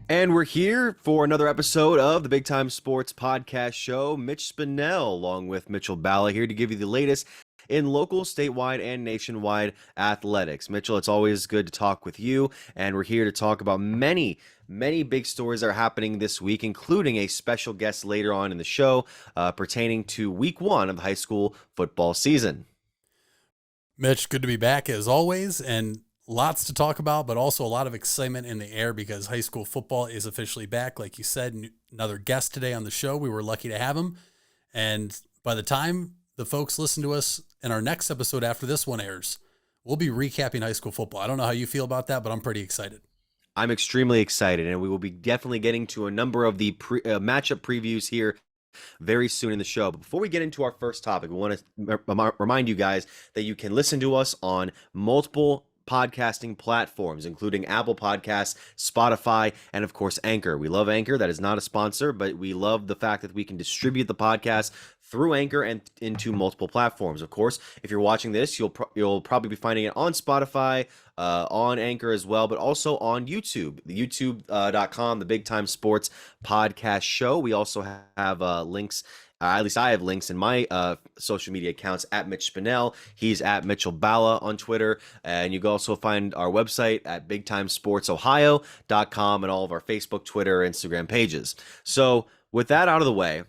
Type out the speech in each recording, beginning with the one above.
And we're here for another episode of the Big Time Sports Podcast Show. Mitch Spinell, along with Mitchell Balla, here to give you the latest in local, statewide, and nationwide athletics. Mitchell, it's always good to talk with you, and we're here to talk about many big stories that are happening this week, including a special guest later on in the show pertaining to week one of the high school football season. Mitch, good to be back as always, and lots to talk about, but also a lot of excitement in the air because high school football is officially back. Like you said, another guest today on the show. We were lucky to have him. And by the time the folks listen to us in our next episode after this one airs, we'll be recapping high school football. I don't know how you feel about that, but I'm pretty excited. I'm extremely excited, and we will be definitely getting to a number of the matchup previews here very soon in the show. But before we get into our first topic, we want to remind you guys that you can listen to us on multiple podcasting platforms, including Apple Podcasts, Spotify, and of course Anchor. We love Anchor. That is not a sponsor, but we love the fact that we can distribute the podcast through Anchor and into multiple platforms. Of course, if you're watching this, you'll probably be finding it on Spotify, on Anchor as well, but also on YouTube, the youtube.com, the Big Time Sports Podcast Show. We also have links. At least I have links in my social media accounts at Mitch Spinell. He's at Mitchell Balla on Twitter. And you can also find our website at bigtimesportsohio.com and all of our Facebook, Twitter, Instagram pages. So with that out of the way,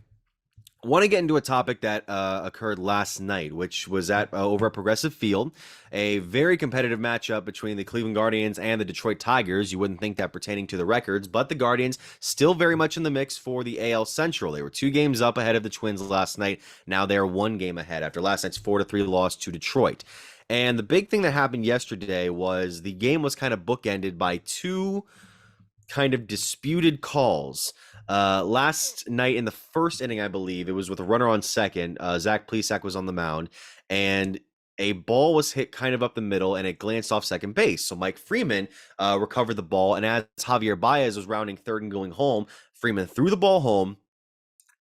I want to get into a topic that occurred last night, which was over at Progressive Field, a very competitive matchup between the Cleveland Guardians and the Detroit Tigers. You wouldn't think that pertaining to the records, but the Guardians still very much in the mix for the AL Central. They were 2 games up ahead of the Twins last night. Now they're 1 game ahead after last night's 4-3 loss to Detroit. And the big thing that happened yesterday was the game was kind of bookended by 2 kind of disputed calls. Last night in the first inning, I believe, it was with a runner on second. Zach Plesac was on the mound, and a ball was hit kind of up the middle, and it glanced off second base. So Mike Freeman recovered the ball, and as Javier Baez was rounding third and going home, Freeman threw the ball home,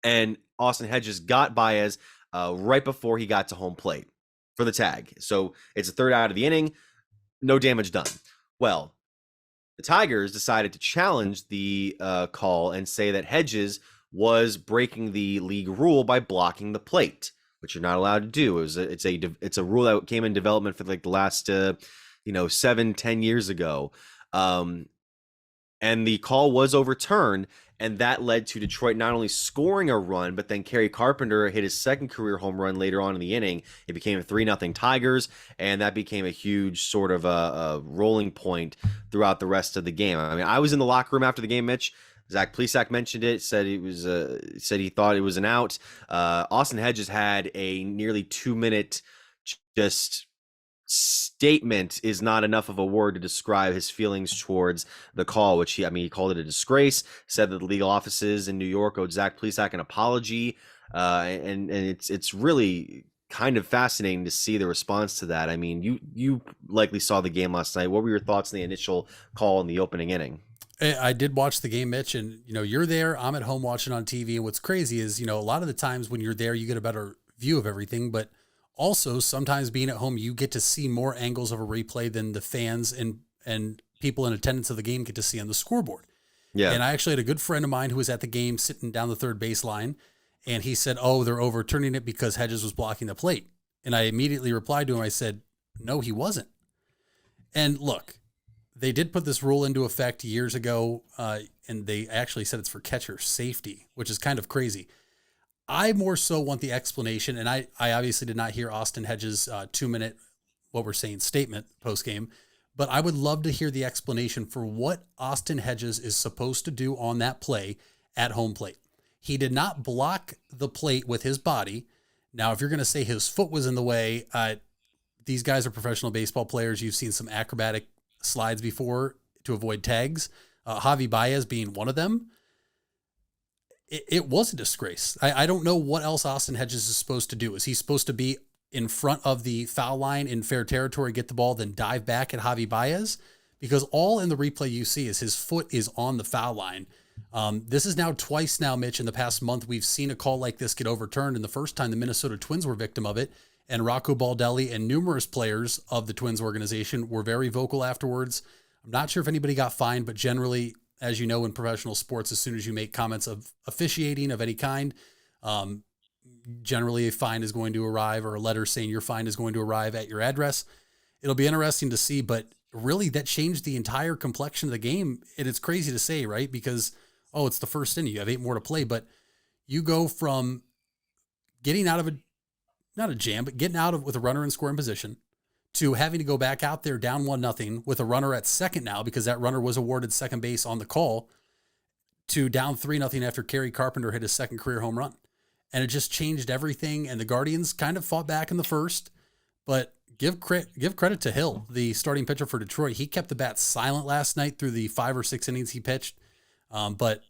and Austin Hedges got Baez right before he got to home plate for the tag. So it's a third out of the inning, no damage done. Well, the Tigers decided to challenge the call and say that Hedges was breaking the league rule by blocking the plate, which you're not allowed to do. It's a rule that came in development for like the last 7-10 years ago, and the call was overturned, and that led to Detroit not only scoring a run, but then Kerry Carpenter hit his second career home run later on in the inning. It became 3-0 Tigers, and that became a huge sort of a rolling point throughout the rest of the game. I mean, I was in the locker room after the game, Mitch. Zach Plesac mentioned it, said he thought it was an out. Austin Hedges had a nearly 2-minute just statement is not enough of a word to describe his feelings towards the call, which he called it a disgrace, said that the legal offices in New York owed Zach Plesac an apology, and it's really kind of fascinating to see the response to that. I mean, you likely saw the game last night. What were your thoughts on the initial call in the opening inning? I did watch the game, Mitch, and you're there. I'm at home watching on TV, and what's crazy is a lot of the times when you're there, you get a better view of everything, but also, sometimes being at home, you get to see more angles of a replay than the fans and people in attendance of the game get to see on the scoreboard. Yeah. And I actually had a good friend of mine who was at the game sitting down the third baseline, and he said, "Oh, they're overturning it because Hedges was blocking the plate." And I immediately replied to him. I said, "No, he wasn't." And look, they did put this rule into effect years ago, and they actually said it's for catcher safety, which is kind of crazy. I more so want the explanation, and I obviously did not hear Austin Hedges' 2-minute, what we're saying, statement post-game, but I would love to hear the explanation for what Austin Hedges is supposed to do on that play at home plate. He did not block the plate with his body. Now, if you're going to say his foot was in the way, these guys are professional baseball players. You've seen some acrobatic slides before to avoid tags, Javi Baez being one of them. It was a disgrace. I don't know what else Austin Hedges is supposed to do. Is he supposed to be in front of the foul line in fair territory, get the ball, then dive back at Javi Baez? Because all in the replay you see is his foot is on the foul line. This is now twice now, Mitch, in the past month, we've seen a call like this get overturned. And the first time the Minnesota Twins were victim of it, and Rocco Baldelli and numerous players of the Twins organization were very vocal afterwards. I'm not sure if anybody got fined, but generally as you know, in professional sports, as soon as you make comments of officiating of any kind, generally a fine is going to arrive, or a letter saying your fine is going to arrive at your address. It'll be interesting to see, but really that changed the entire complexion of the game. And it's crazy to say, right? Because, oh, it's the first inning, you have 8 more to play, but you go from getting out of not a jam, but getting out of with a runner in scoring position to having to go back out there down 1-0 with a runner at second now, because that runner was awarded second base on the call, to down 3-0 after Kerry Carpenter hit his second career home run. And it just changed everything. And the Guardians kind of fought back in the first, but give credit to Hill, the starting pitcher for Detroit. He kept the bat silent last night through the 5 or 6 innings he pitched. But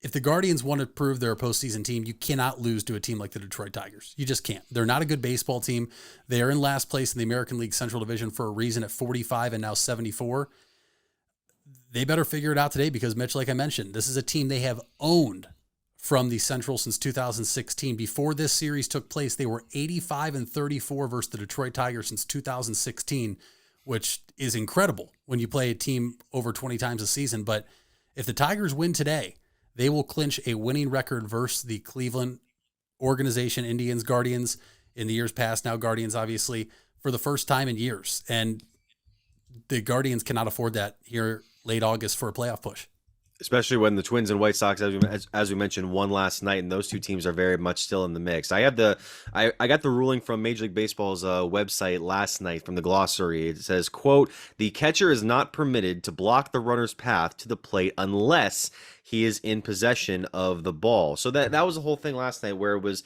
if the Guardians want to prove they're a postseason team, you cannot lose to a team like the Detroit Tigers. You just can't. They're not a good baseball team. They are in last place in the American League Central Division for a reason at 45 and now 74. They better figure it out today because, Mitch, like I mentioned, this is a team they have owned from the Central since 2016. Before this series took place, they were 85-34 versus the Detroit Tigers since 2016, which is incredible when you play a team over 20 times a season. But if the Tigers win today, they will clinch a winning record versus the Cleveland organization, Indians, Guardians, in the years past, now Guardians, obviously, for the first time in years. And the Guardians cannot afford that here late August for a playoff push. Especially when the Twins and White Sox, as we mentioned, won last night, and those two teams are very much still in the mix. I got the ruling from Major League Baseball's website last night from the glossary. It says, quote, "The catcher is not permitted to block the runner's path to the plate unless he is in possession of the ball." So that was the whole thing last night, where it was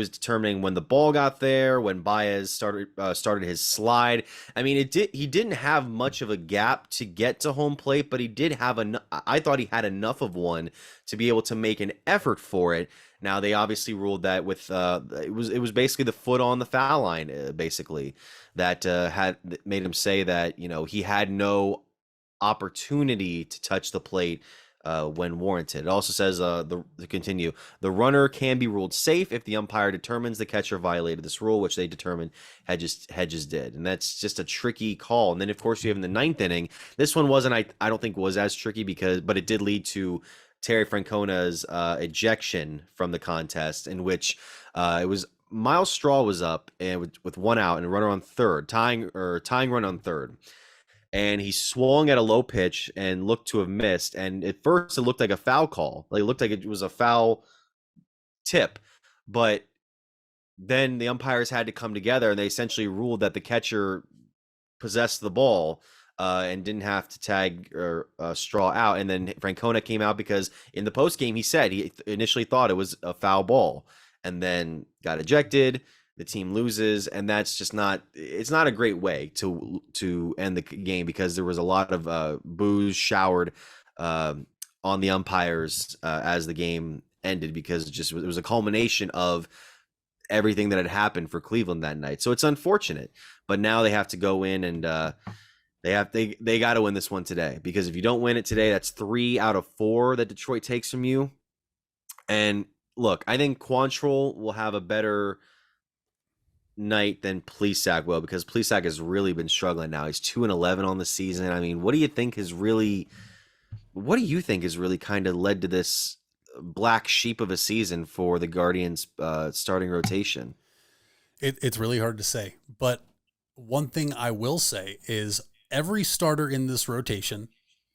determining when the ball got there, when Baez started his slide. I mean, he didn't have much of a gap to get to home plate, but he did have I thought he had enough of one to be able to make an effort for it. Now they obviously ruled that with it was basically the foot on the foul line, basically, that had made him say that, you know, he had no opportunity to touch the plate when warranted. It also says, to continue, the runner can be ruled safe if the umpire determines the catcher violated this rule, which they determined Hedges did. And that's just a tricky call. And then, of course, you have in the 9th inning, this one wasn't, I don't think was as tricky but it did lead to Terry Francona's ejection from the contest, in which it was Miles Straw was up and with 1 out and a runner on third, tying run on third. And he swung at a low pitch and looked to have missed. And at first, it looked like a foul call. Like, it looked like it was a foul tip. But then the umpires had to come together, and they essentially ruled that the catcher possessed the ball and didn't have to tag or Straw out. And then Francona came out because in the postgame, he said he initially thought it was a foul ball and then got ejected. The team loses, and that's just it's not a great way to end the game, because there was a lot of booze showered on the umpires as the game ended, because it was a culmination of everything that had happened for Cleveland that night. So it's unfortunate, but now they have to go in and they got to win this one today, because if you don't win it today, that's 3 out of 4 that Detroit takes from you. And look, I think Quantrill will have a better night than Plesac will, because Plesac has really been struggling now. He's 2-11 on the season. I mean, what do you think has really kind of led to this black sheep of a season for the Guardians starting rotation? It's really hard to say, but one thing I will say is every starter in this rotation,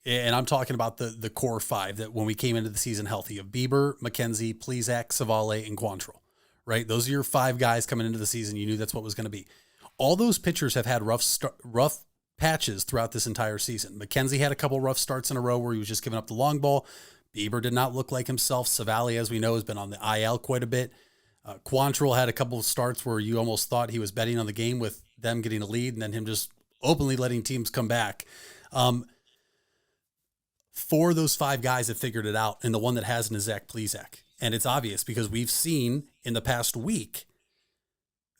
and I'm talking about the core 5 that when we came into the season healthy, of Bieber, McKenzie, Plesac, Savale, and Quantrill. Right? Those are your 5 guys coming into the season. You knew that's what was going to be. All those pitchers have had rough patches throughout this entire season. McKenzie had a couple rough starts in a row where he was just giving up the long ball. Bieber did not look like himself. Savale, as we know, has been on the IL quite a bit. Quantrill had a couple of starts where you almost thought he was betting on the game with them getting a lead and then him just openly letting teams come back. 4 of those 5 guys have figured it out, and the one that hasn't is Zach Plesac. And it's obvious because we've seen in the past week,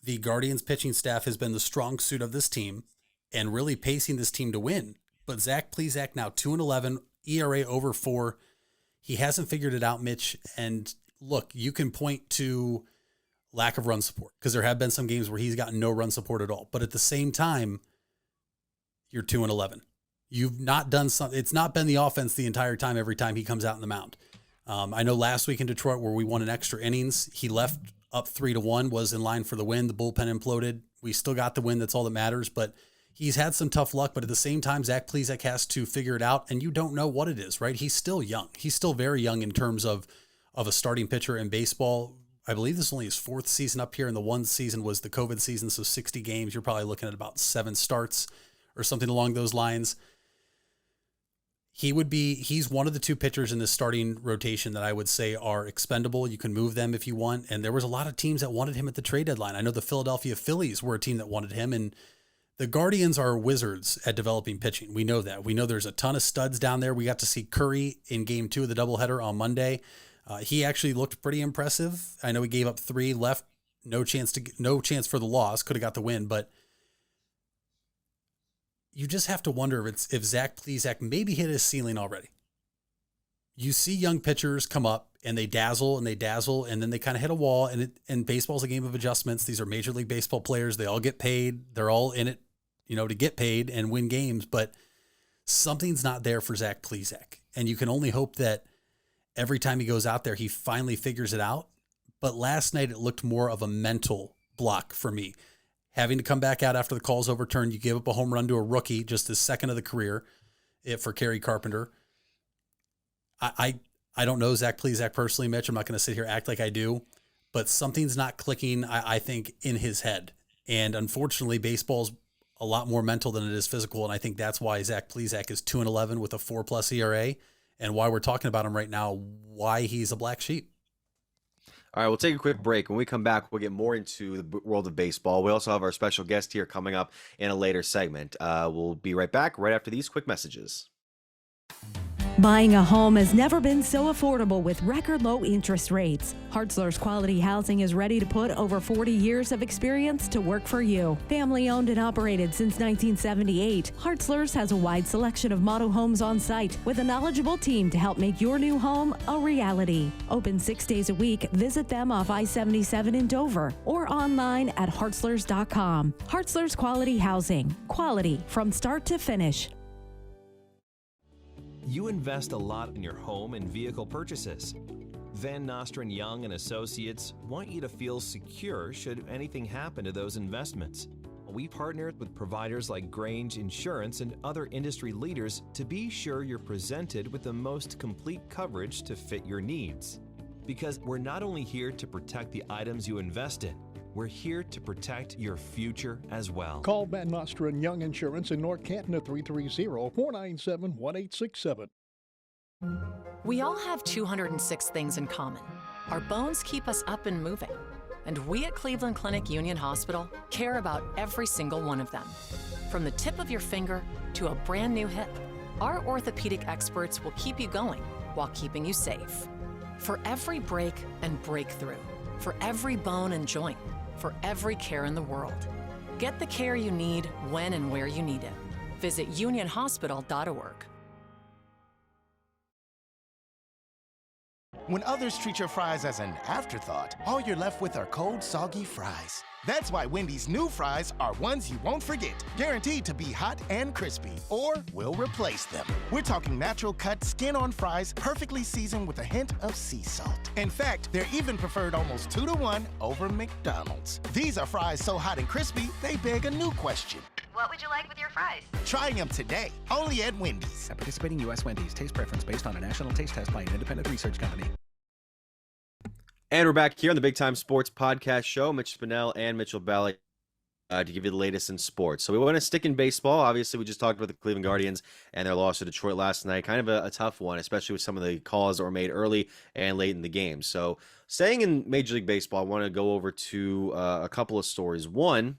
the Guardians pitching staff has been the strong suit of this team and really pacing this team to win. But Zach Plesac now 2-11, ERA over 4. He hasn't figured it out, Mitch. And look, you can point to lack of run support, because there have been some games where he's gotten no run support at all. But at the same time, you're 2-11. You've not done something. It's not been the offense the entire time, every time he comes out in the mound. I know last week in Detroit where we won in extra innings, he left up 3-1, was in line for the win. The bullpen imploded. We still got the win. That's all that matters. But he's had some tough luck. But at the same time, Zach Plesac has to figure it out. And you don't know what it is, right? He's still young. He's still very young in terms of a starting pitcher in baseball. I believe this is only his 4th season up here. And the one season was the COVID season. So 60 games, you're probably looking at about 7 starts or something along those lines. He's one of the 2 pitchers in this starting rotation that I would say are expendable. You can move them if you want. And there was a lot of teams that wanted him at the trade deadline. I know the Philadelphia Phillies were a team that wanted him, and the Guardians are wizards at developing pitching. We know that. We know there's a ton of studs down there. We got to see Curry in game 2 of the doubleheader on Monday. He actually looked pretty impressive. I know he gave up 3 left, no chance for the loss, could have got the win, but you just have to wonder if Zach Plesac maybe hit his ceiling already. You see young pitchers come up and they dazzle, and then they kind of hit a wall. And baseball's a game of adjustments. These are Major League Baseball players. They all get paid. They're all in it, to get paid and win games. But something's not there for Zach Plesac. And you can only hope that every time he goes out there, he finally figures it out. But last night, it looked more of a mental block for me. Having to come back out after the call's overturned, you give up a home run to a rookie, just his 2nd of the career, for Kerry Carpenter. I don't know Zach Plesac personally, Mitch. I'm not going to sit here and act like I do, but something's not clicking, I think, in his head. And unfortunately, baseball's a lot more mental than it is physical, and I think that's why Zach Plesac is 2-11 with a 4+ ERA, and why we're talking about him right now, why he's a black sheep. All right, we'll take a quick break. When we come back, we'll get more into the world of baseball. We also have our special guest here coming up in a later segment. We'll be right back right after these quick messages. Buying a home has never been so affordable with record low interest rates. Hartzler's Quality Housing is ready to put over 40 years of experience to work for you. Family owned and operated since 1978, Hartzler's has a wide selection of model homes on site with a knowledgeable team to help make your new home a reality. Open 6 days a week. Visit them off I-77 in Dover or online at hartzlers.com. Hartzler's Quality Housing. Quality from start to finish. You invest a lot in your home and vehicle purchases. Van Nostrand Young and Associates want you to feel secure should anything happen to those investments. We partnered with providers like Grange Insurance and other industry leaders to be sure you're presented with the most complete coverage to fit your needs. Because we're not only here to protect the items you invest in, we're here to protect your future as well. Call Van Nostrand Young Insurance in North Canton at 330-497-1867. We all have 206 things in common. Our bones keep us up and moving. And we at Cleveland Clinic Union Hospital care about every single one of them. From the tip of your finger to a brand new hip, our orthopedic experts will keep you going while keeping you safe. For every break and breakthrough, for every bone and joint, for every care in the world. Get the care you need when and where you need it. Visit unionhospital.org. When others treat your fries as an afterthought, all you're left with are cold, soggy fries. That's why Wendy's new fries are ones you won't forget, guaranteed to be hot and crispy, or we'll replace them. We're talking natural cut, skin-on fries, perfectly seasoned with a hint of sea salt. In fact, they're even preferred almost 2-to-1 over McDonald's. These are fries so hot and crispy, they beg a new question. What would you like with your fries? Try them today, only at Wendy's. At participating U.S. Wendy's, taste preference based on a national taste test by an independent research company. And we're back here on the Big Time Sports Podcast Show. Mitch Spinell and Mitchell Balla to give you the latest in sports. So we want to stick in baseball. Obviously, we just talked about the Cleveland Guardians and their loss to Detroit last night. Kind of a tough one, especially with some of the calls that were made early and late in the game. So staying in Major League Baseball, I want to go over to a couple of stories. One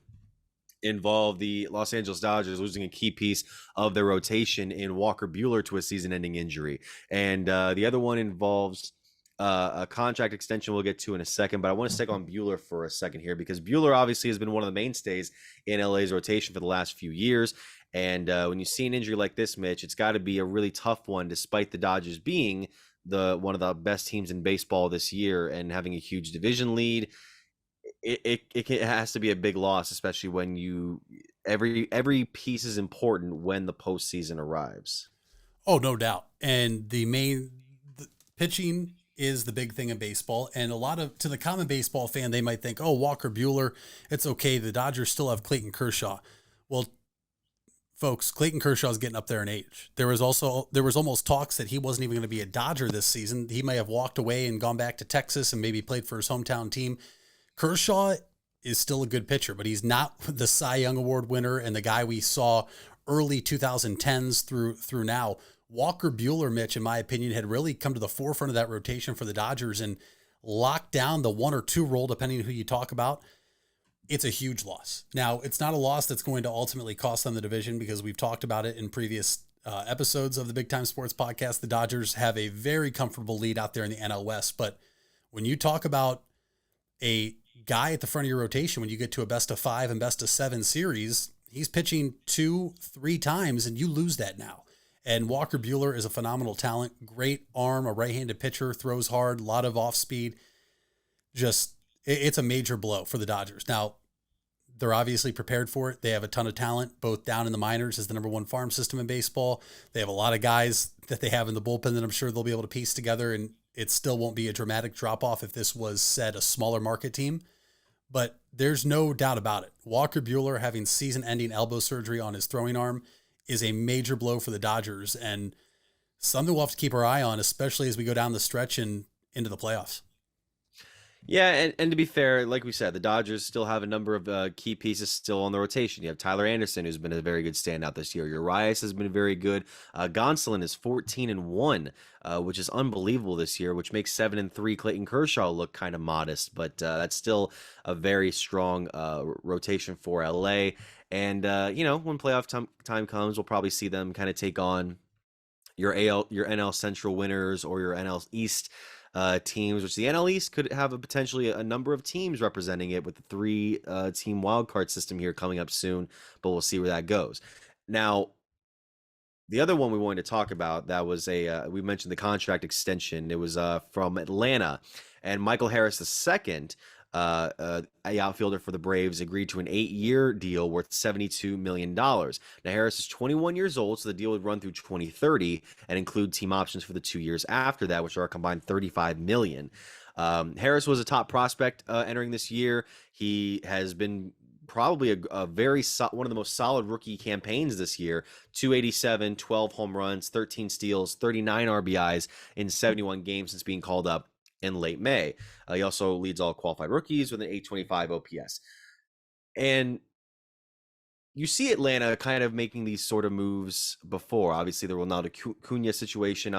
involved the Los Angeles Dodgers losing a key piece of their rotation in Walker Buehler to a season-ending injury. And the other one involves a contract extension we'll get to in a second, but I want to stick on Buehler for a second here because Buehler obviously has been one of the mainstays in LA's rotation for the last few years. And when you see an injury like this, Mitch, it's got to be a really tough one, despite the Dodgers being one of the best teams in baseball this year and having a huge division lead. it has to be a big loss, especially when every piece is important when the postseason arrives. Oh, no doubt. And the pitching is the big thing in baseball. And to the common baseball fan, they might think, oh, Walker Buehler, it's okay. The Dodgers still have Clayton Kershaw. Well, folks, Clayton Kershaw is getting up there in age. There was almost talks that he wasn't even going to be a Dodger this season. He may have walked away and gone back to Texas and maybe played for his hometown team. Kershaw is still a good pitcher, but he's not the Cy Young Award winner and the guy we saw early 2010s through now. Walker Buehler, Mitch, in my opinion, had really come to the forefront of that rotation for the Dodgers and locked down the 1 or 2 role, depending on who you talk about. It's a huge loss. Now, it's not a loss that's going to ultimately cost them the division because we've talked about it in previous episodes of the Big Time Sports Podcast. The Dodgers have a very comfortable lead out there in the NL West. But when you talk about a guy at the front of your rotation, when you get to a best of 5 and best of 7 series, he's pitching 2-3 times and you lose that now. And Walker Buehler is a phenomenal talent, great arm, a right-handed pitcher, throws hard, a lot of off speed. It's a major blow for the Dodgers. Now, they're obviously prepared for it. They have a ton of talent, both down in the minors as the number 1 farm system in baseball. They have a lot of guys that they have in the bullpen that I'm sure they'll be able to piece together, and it still won't be a dramatic drop-off if this was, said, a smaller market team. But there's no doubt about it. Walker Buehler having season-ending elbow surgery on his throwing arm is a major blow for the Dodgers and something we'll have to keep our eye on, especially as we go down the stretch and into the playoffs. Yeah, and to be fair, like we said, the Dodgers still have a number of key pieces still on the rotation. You have Tyler Anderson, who's been a very good standout this year. Urias has been very good. Gonsolin is 14-1, which is unbelievable this year, which makes 7-3 Clayton Kershaw look kind of modest, but that's still a very strong rotation for LA. And when playoff time comes, we'll probably see them kind of take on your NL Central winners or your NL East teams, which the NL East could have potentially a number of teams representing it with the 3 team wildcard system here coming up soon, but we'll see where that goes. Now, the other one we wanted to talk about, that was we mentioned the contract extension. It was from Atlanta, and Michael Harris II, a outfielder for the Braves, agreed to an 8-year deal worth $72 million. Now, Harris is 21 years old, so the deal would run through 2030 and include team options for the 2 years after that, which are a combined $35 million. Harris was a top prospect entering this year. He has been probably a one of the most solid rookie campaigns this year. 287, 12 home runs, 13 steals, 39 RBIs in 71 games since being called up in late May. He also leads all qualified rookies with an 825 OPS. And you see Atlanta kind of making these sort of moves before. Obviously, the Ronaldo Acuna situation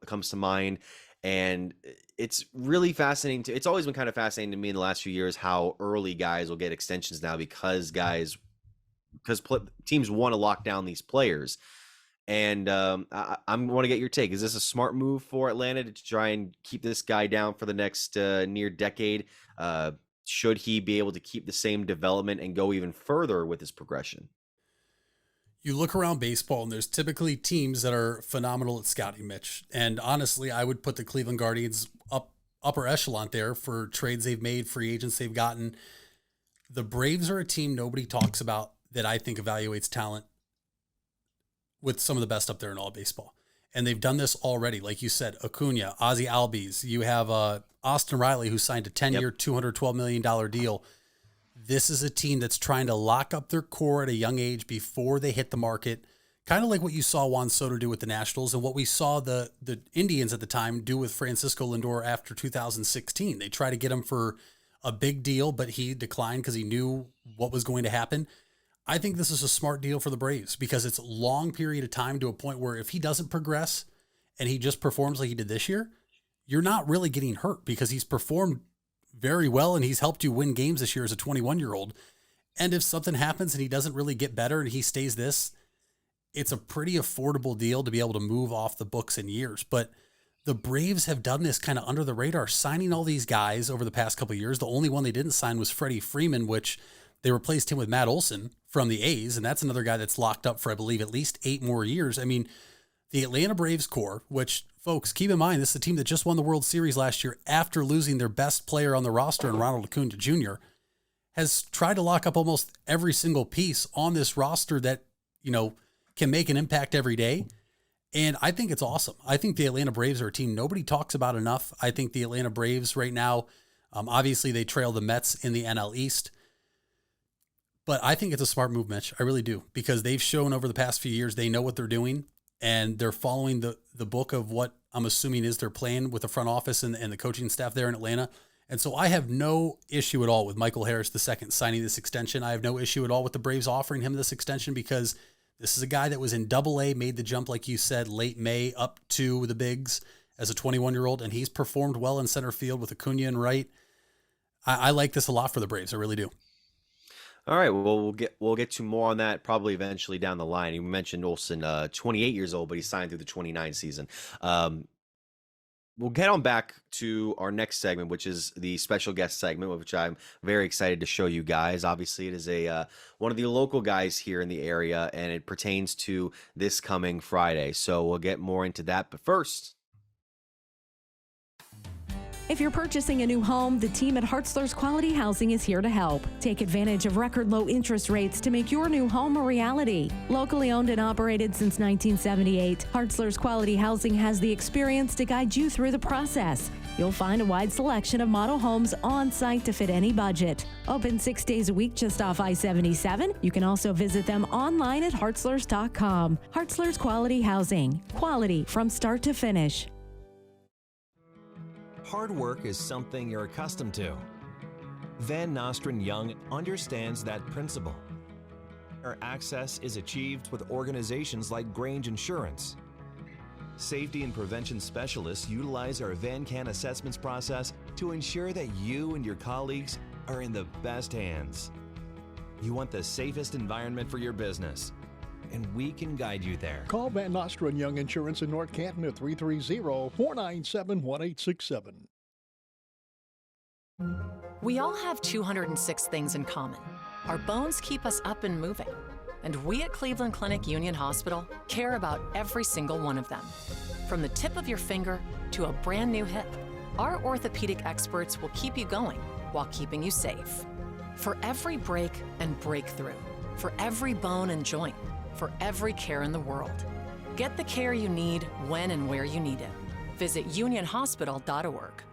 comes to mind. And it's really fascinating. It's always been kind of fascinating to me in the last few years how early guys will get extensions now because teams want to lock down these players. And I want to get your take. Is this a smart move for Atlanta to try and keep this guy down for the next near decade? Should he be able to keep the same development and go even further with his progression? You look around baseball, and there's typically teams that are phenomenal at scouting, Mitch. And honestly, I would put the Cleveland Guardians upper echelon there for trades they've made, free agents they've gotten. The Braves are a team nobody talks about that I think evaluates talent with some of the best up there in all baseball. And they've done this already. Like you said, Acuna, Ozzie Albies. You have Austin Riley, who signed a 10-year, $212 million deal. This is a team that's trying to lock up their core at a young age before they hit the market. Kind of like what you saw Juan Soto do with the Nationals and what we saw the Indians at the time do with Francisco Lindor after 2016. They tried to get him for a big deal, but he declined because he knew what was going to happen. I think this is a smart deal for the Braves because it's a long period of time to a point where if he doesn't progress and he just performs like he did this year, you're not really getting hurt because he's performed very well and he's helped you win games this year as a 21-year-old. And if something happens and he doesn't really get better and he stays this, it's a pretty affordable deal to be able to move off the books in years. But the Braves have done this kind of under the radar, signing all these guys over the past couple of years. The only one they didn't sign was Freddie Freeman, which they replaced him with Matt Olson from the A's, and that's another guy that's locked up for, I believe, at least 8 more years. I mean, the Atlanta Braves core, which folks, keep in mind, this is a team that just won the World Series last year after losing their best player on the roster, and Ronald Acuna Jr., has tried to lock up almost every single piece on this roster that, can make an impact every day. And I think it's awesome. I think the Atlanta Braves are a team nobody talks about enough. I think the Atlanta Braves right now, obviously they trail the Mets in the NL East, but I think it's a smart move, Mitch. I really do, because they've shown over the past few years they know what they're doing, and they're following the book of what I'm assuming is their plan with the front office and the coaching staff there in Atlanta. And so I have no issue at all with Michael Harris II signing this extension. I have no issue at all with the Braves offering him this extension, because this is a guy that was in Double-A, made the jump, like you said, late May up to the bigs as a 21-year-old, and he's performed well in center field with Acuna and right. I like this a lot for the Braves. I really do. All right, well, we'll get to more on that probably eventually down the line. You mentioned Olsen, 28 years old, but he signed through the 29 season. We'll get on back to our next segment, which is the special guest segment, which I'm very excited to show you guys. Obviously, it is one of the local guys here in the area, and it pertains to this coming Friday. So we'll get more into that. But first, if you're purchasing a new home, the team at Hartzler's Quality Housing is here to help. Take advantage of record low interest rates to make your new home a reality. Locally owned and operated since 1978, Hartzler's Quality Housing has the experience to guide you through the process. You'll find a wide selection of model homes on site to fit any budget. Open 6 days a week just off I-77. You can also visit them online at hartzlers.com. Hartzler's Quality Housing. Quality from start to finish. Hard work is something you're accustomed to. Van Nostrand Young understands that principle. Our access is achieved with organizations like Grange Insurance. Safety and prevention specialists utilize our VanCan assessments process to ensure that you and your colleagues are in the best hands. You want the safest environment for your business, and we can guide you there. Call Van Nostrand Young Insurance in North Canton at 330-497-1867. We all have 206 things in common. Our bones keep us up and moving. And we at Cleveland Clinic Union Hospital care about every single one of them. From the tip of your finger to a brand new hip, our orthopedic experts will keep you going while keeping you safe. For every break and breakthrough, for every bone and joint, for every care in the world. Get the care you need when and where you need it. Visit unionhospital.org.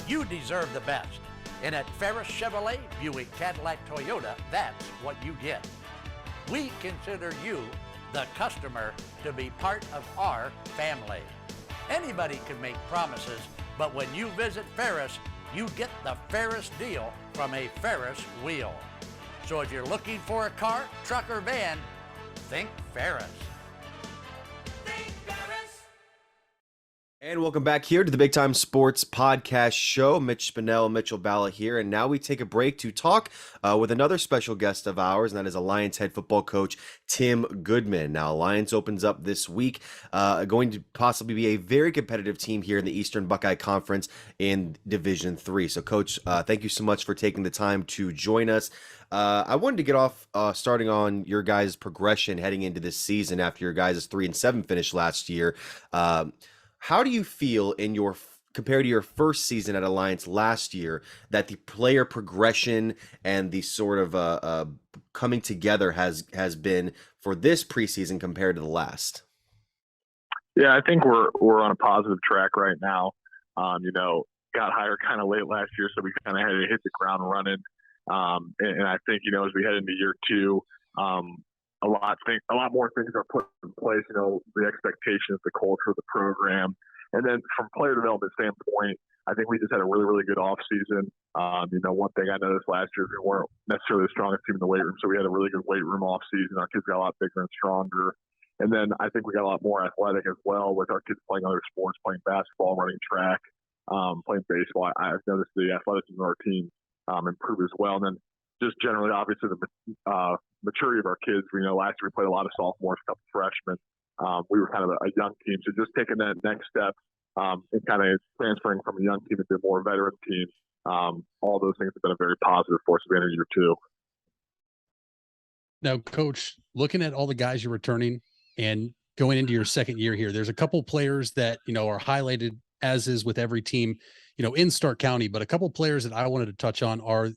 You deserve the best. And at Ferris Chevrolet, Buick, Cadillac, Toyota, that's what you get. We consider you, the customer, to be part of our family. Anybody can make promises, but when you visit Ferris, you get the Ferris deal from a Ferris wheel. So if you're looking for a car, truck, or van, think Ferris. and welcome back here to the Big Time Sports Podcast Show. Mitch Spinell, Mitchell Balla here, and now we take a break to talk with another special guest of ours, and that is Alliance head football coach Tim Goodman. Now, Alliance opens up this week, going to possibly be a very competitive team here in the Eastern Buckeye Conference in Division III. So, Coach, thank you so much for taking the time to join us. I wanted to get off starting on your guys' progression heading into this season after your guys' 3-7 finish last year. How do you feel in your compared to your first season at Alliance last year that the player progression and the sort of coming together has been for this preseason compared to the last? Yeah, I think we're on a positive track right now. Got hired kind of late last year, so we kind of had to hit the ground running. And I think, as we head into year two, a lot more things are put in place, the expectations, the culture of the program. And then from player development standpoint, I think we just had a really, really good off season. One thing I noticed last year, we weren't necessarily the strongest team in the weight room, so we had a really good weight room off season. Our kids got a lot bigger and stronger. And then I think we got a lot more athletic as well with our kids playing other sports, playing basketball, running track, playing baseball. I've noticed the athleticism of our team improve as well. And then just generally, obviously, the maturity of our kids. Last year we played a lot of sophomores, a couple freshmen. We were kind of a young team. So just taking that next step and kind of transferring from a young team into a more veteran team, all those things have been very positive for us at the end of year two. Now, Coach, looking at all the guys you're returning and going into your second year here, there's a couple players that, are highlighted, as is with every team, in Stark County. But a couple players that I wanted to touch on are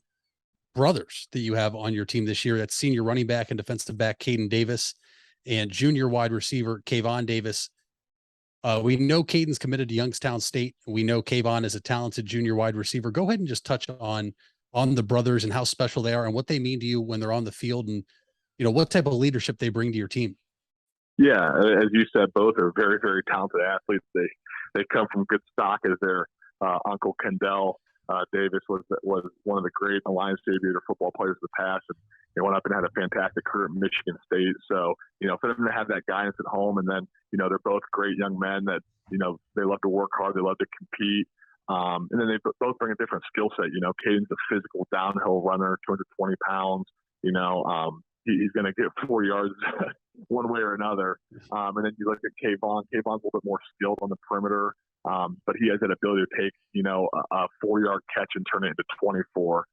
brothers that you have on your team this year. That's senior running back and defensive back Caden Davis and junior wide receiver Kayvon Davis. We know Caden's committed to Youngstown State. We know Kayvon is a talented junior wide receiver. Go ahead and just touch on the brothers and how special they are and what they mean to you when they're on the field, and what type of leadership they bring to your team. Yeah, as you said, both are very, very talented athletes. They come from good stock, as their uncle Kendall Davis was one of the great Alliance Aviator football players of the past, and he went up and had a fantastic career at Michigan State. So, for them to have that guidance at home, and then, they're both great young men that, they love to work hard, they love to compete. And then they both bring a different skill set. Caden's a physical downhill runner, 220 pounds. He's going to get 4 yards one way or another. And then you look at Kayvon. Kayvon's a little bit more skilled on the perimeter, but he has that ability to take, a 4-yard catch and turn it into 24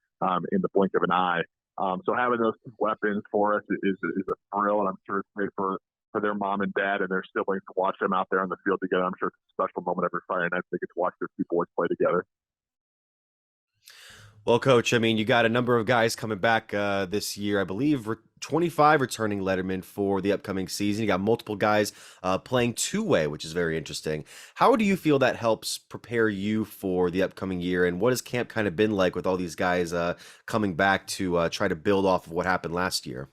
in the blink of an eye. So having those weapons for us is a thrill, and I'm sure it's great for their mom and dad and their siblings to watch them out there on the field together. I'm sure it's a special moment every Friday night they get to watch their two boys play together. Well, Coach, you got a number of guys coming back this year. I believe 25 returning lettermen for the upcoming season. You got multiple guys playing two-way, which is very interesting. How do you feel that helps prepare you for the upcoming year, and what has camp kind of been like with all these guys coming back to try to build off of what happened last year?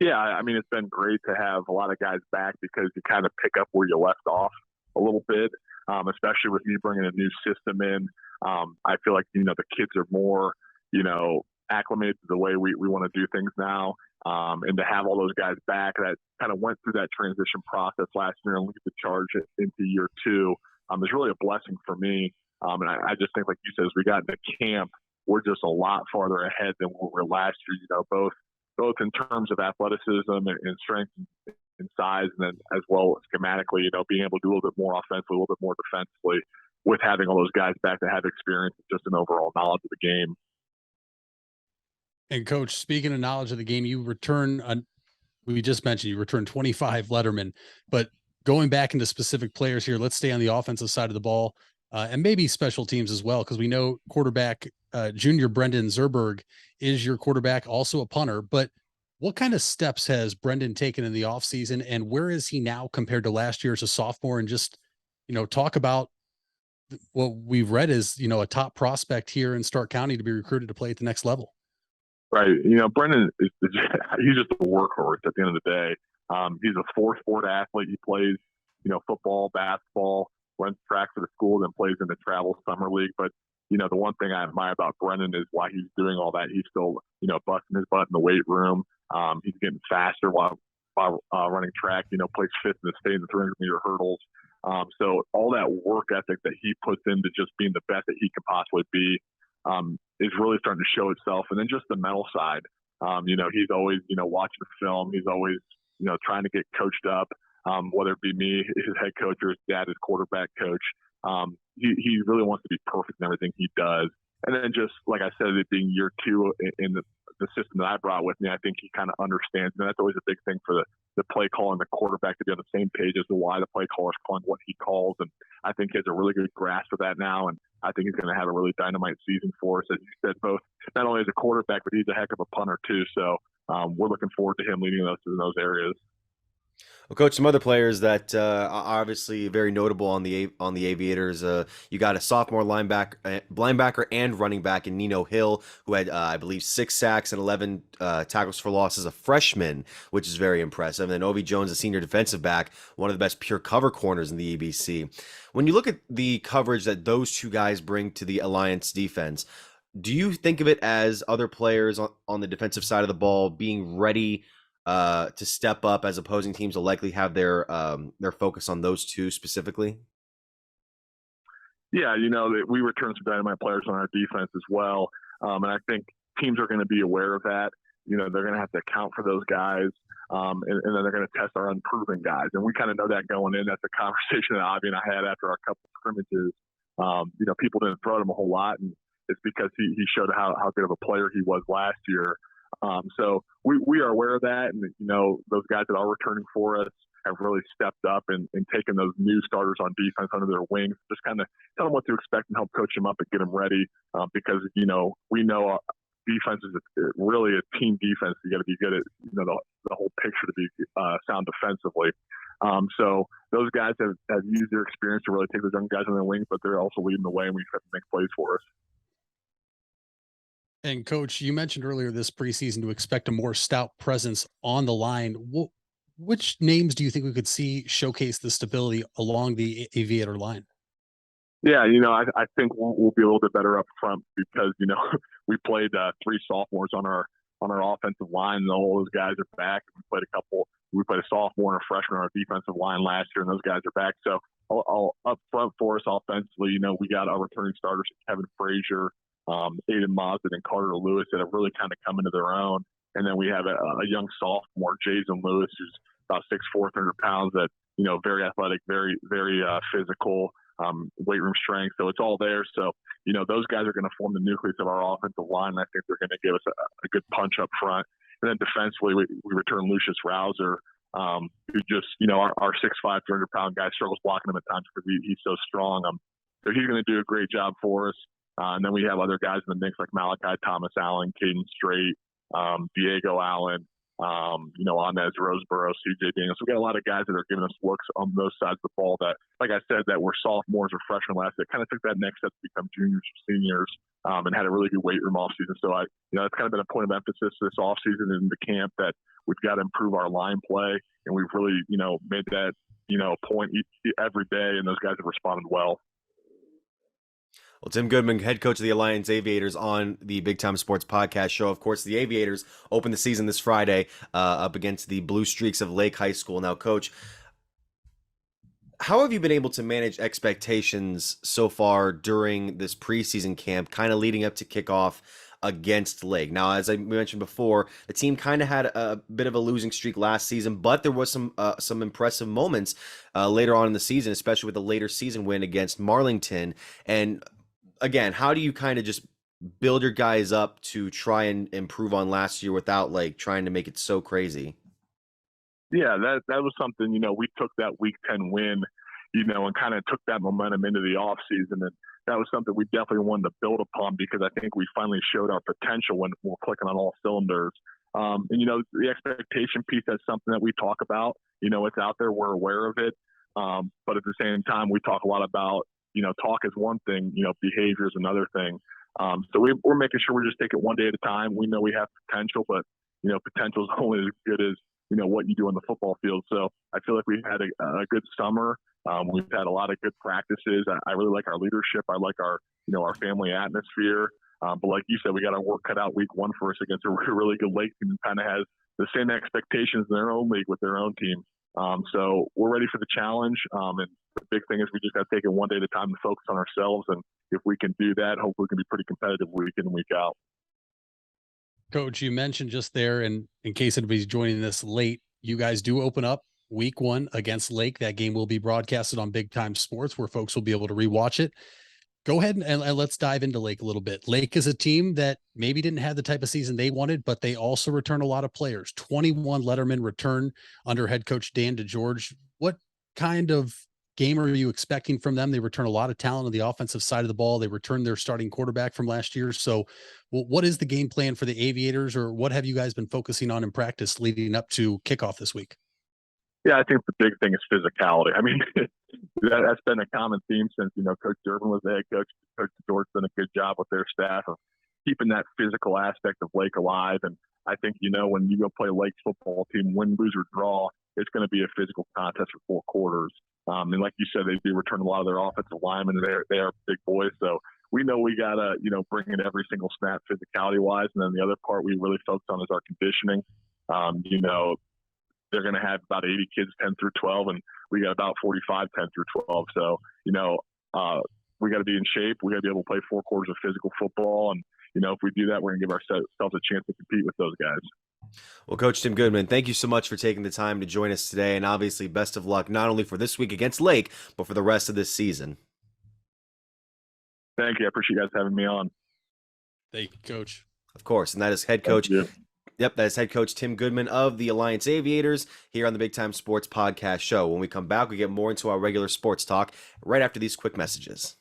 Yeah, it's been great to have a lot of guys back because you kind of pick up where you left off a little bit, especially with me bringing a new system in. I feel like, the kids are more, acclimated to the way we want to do things now. And to have all those guys back that kind of went through that transition process last year and lead the charge into year two is really a blessing for me. And I just think, like you said, as we got into camp, we're just a lot farther ahead than we were last year, both in terms of athleticism and strength and size, and then as well schematically, being able to do a little bit more offensively, a little bit more defensively, with having all those guys back that have experience, just an overall knowledge of the game. And Coach, speaking of knowledge of the game, we just mentioned you returned 25 lettermen, but going back into specific players here, let's stay on the offensive side of the ball and maybe special teams as well, because we know quarterback junior Brendan Zurberg is your quarterback, also a punter. But what kind of steps has Brendan taken in the offseason, and where is he now compared to last year as a sophomore? And just, talk about what we've read is, a top prospect here in Stark County to be recruited to play at the next level. Right. Brendan he's just a workhorse at the end of the day. He's a four-sport athlete. He plays, football, basketball, runs track for the school, then plays in the travel summer league. But, the one thing I admire about Brendan is while he's doing all that, he's still, busting his butt in the weight room. He's getting faster while running track, plays fifth in the state in the 300-meter hurdles. So all that work ethic that he puts into just being the best that he could possibly be is really starting to show itself. And then just the mental side, he's always, watching the film. He's always, trying to get coached up, whether it be me, his head coach, or his dad, his quarterback coach. He really wants to be perfect in everything he does. And then just, like I said, it being year two in the system that I brought with me, I think he kind of understands. And that's always a big thing for the play caller and the quarterback to be on the same page as to why the play caller is calling what he calls. And I think he has a really good grasp of that now. And I think he's going to have a really dynamite season for us. As you said, both not only as a quarterback, but he's a heck of a punter too. So we're looking forward to him leading us in those areas. Well, Coach, some other players that are obviously very notable on the Aviators. You got a sophomore linebacker and running back in Nino Hill, who had, I believe, 6 sacks and 11 tackles for loss as a freshman, which is very impressive. And then Ovi Jones, a senior defensive back, one of the best pure cover corners in the EBC. When you look at the coverage that those two guys bring to the Alliance defense, do you think of it as other players on the defensive side of the ball being ready to step up, as opposing teams will likely have their focus on those two specifically? Yeah, we return some dynamite players on our defense as well. And I think teams are going to be aware of that. They're going to have to account for those guys. And then they're going to test our unproven guys. And we kind of know that going in. That's a conversation that Avi and I had after our couple of scrimmages. People didn't throw him a whole lot, and it's because he showed how good of a player he was last year. So we are aware of that, and those guys that are returning for us have really stepped up and taken those new starters on defense under their wings, just kind of tell them what to expect and help coach them up and get them ready, because we know defense is really a team defense. You got to be good at the whole picture to be sound defensively. So those guys have used their experience to really take those young guys on their wings, but they're also leading the way, and we have to make plays for us. And Coach, you mentioned earlier this preseason to expect a more stout presence on the line. Which names do you think we could see showcase the stability along the Aviator line? Yeah, I think we'll be a little bit better up front because we played 3 sophomores on our offensive line, and all those guys are back. We played a sophomore and a freshman on our defensive line last year, and those guys are back. So up front for us offensively, we got our returning starters, Kevin Frazier, Aiden Mazet, and Carter Lewis, that have really kind of come into their own. And then we have a young sophomore, Jason Lewis, who's about 6'4", 300 pounds, that, very athletic, very, very physical, weight room strength. So it's all there. So, those guys are going to form the nucleus of our offensive line. And I think they're going to give us a good punch up front. And then defensively, we return Lucius Rouser, who just, our 6'5", 300-pound guy struggles blocking him at times because he's so strong. So he's going to do a great job for us. And then we have other guys in the mix like Malachi Thomas Allen, Caden Strait, Diego Allen, Anez Roseboro, CJ Daniels. We got a lot of guys that are giving us looks on those sides of the ball that, like I said, that were sophomores or freshmen last year, kind of took that next step to become juniors or seniors, and had a really good weight room offseason. So it's kind of been a point of emphasis this offseason in the camp that we've got to improve our line play, and we've really, made that, point every day, and those guys have responded well. Well, Tim Goodman, head coach of the Alliance Aviators, on the Big Time Sports Podcast show. Of course, the Aviators open the season this Friday up against the Blue Streaks of Lake High School. Now, Coach, how have you been able to manage expectations so far during this preseason camp, kind of leading up to kickoff against Lake? Now, as I mentioned before, the team kind of had a bit of a losing streak last season, but there was some impressive moments later on in the season, especially with the later season win against Marlington. And again, how do you kind of just build your guys up to try and improve on last year without trying to make it so crazy? Yeah, that was something, we took that Week 10 win, and kind of took that momentum into the offseason. And that was something we definitely wanted to build upon because I think we finally showed our potential when we're clicking on all cylinders. And, the expectation piece, that's something that we talk about. It's out there. We're aware of it. But at the same time, we talk a lot about, talk is one thing, behavior is another thing. So we're making sure we're just taking it one day at a time. We know we have potential, but, potential is only as good as, what you do on the football field. So I feel like we had a good summer. We've had a lot of good practices. I really like our leadership. I like our, our family atmosphere. But like you said, we got our work cut out Week 1 for us against a really good Lake team that kind of has the same expectations in their own league with their own team. So we're ready for the challenge. And the big thing is we just got to take it one day at a time and focus on ourselves. And if we can do that, hopefully we can be pretty competitive week in and week out. Coach, you mentioned just there, and in case anybody's joining this late, you guys do open up Week 1 against Lake. That game will be broadcasted on Big Time Sports, where folks will be able to rewatch it. Go ahead and let's dive into Lake a little bit. Lake is a team that maybe didn't have the type of season they wanted, but they also return a lot of players. 21 lettermen return under head coach Dan DeGeorge. What kind of game are you expecting from them? They return a lot of talent on the offensive side of the ball. They return their starting quarterback from last year. So what is the game plan for the Aviators, or what have you guys been focusing on in practice leading up to kickoff this week? Yeah, I think the big thing is physicality. I mean, that's been a common theme since, Coach Durbin was the head coach. Coach DeGeorge's done a good job with their staff of keeping that physical aspect of Lake alive. And I think, when you go play Lake's football team, win, lose, or draw, it's going to be a physical contest for 4 quarters. And like you said, they do return a lot of their offensive linemen. They are big boys. So we know we got to, bring in every single snap physicality-wise. And then the other part we really focus on is our conditioning. They're going to have about 80 kids 10 through 12, and we got about 45 10 through 12. So, we got to be in shape. We got to be able to play 4 quarters of physical football. And, if we do that, we're going to give ourselves a chance to compete with those guys. Well, Coach Tim Goodman, thank you so much for taking the time to join us today. And obviously, best of luck, not only for this week against Lake, but for the rest of this season. Thank you. I appreciate you guys having me on. Thank you, Coach. Of course. And that is head coach Yep, that's head coach Tim Goodman of the Alliance Aviators here on the Big Time Sports Podcast Show. When we come back, we get more into our regular sports talk right after these quick messages.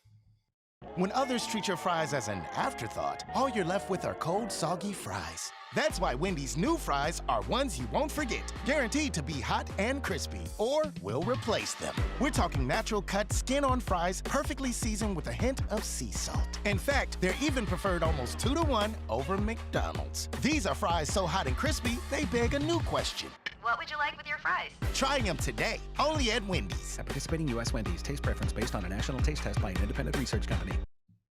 When others treat your fries as an afterthought, all you're left with are cold, soggy fries. That's why Wendy's new fries are ones you won't forget, guaranteed to be hot and crispy, or we'll replace them. We're talking natural cut, skin-on fries, perfectly seasoned with a hint of sea salt. In fact, they're even preferred almost 2-to-1 over McDonald's. These are fries so hot and crispy, they beg a new question. What would you like with your fries? Try them today, only at Wendy's. At participating U.S. Wendy's, taste preference based on a national taste test by an independent research company.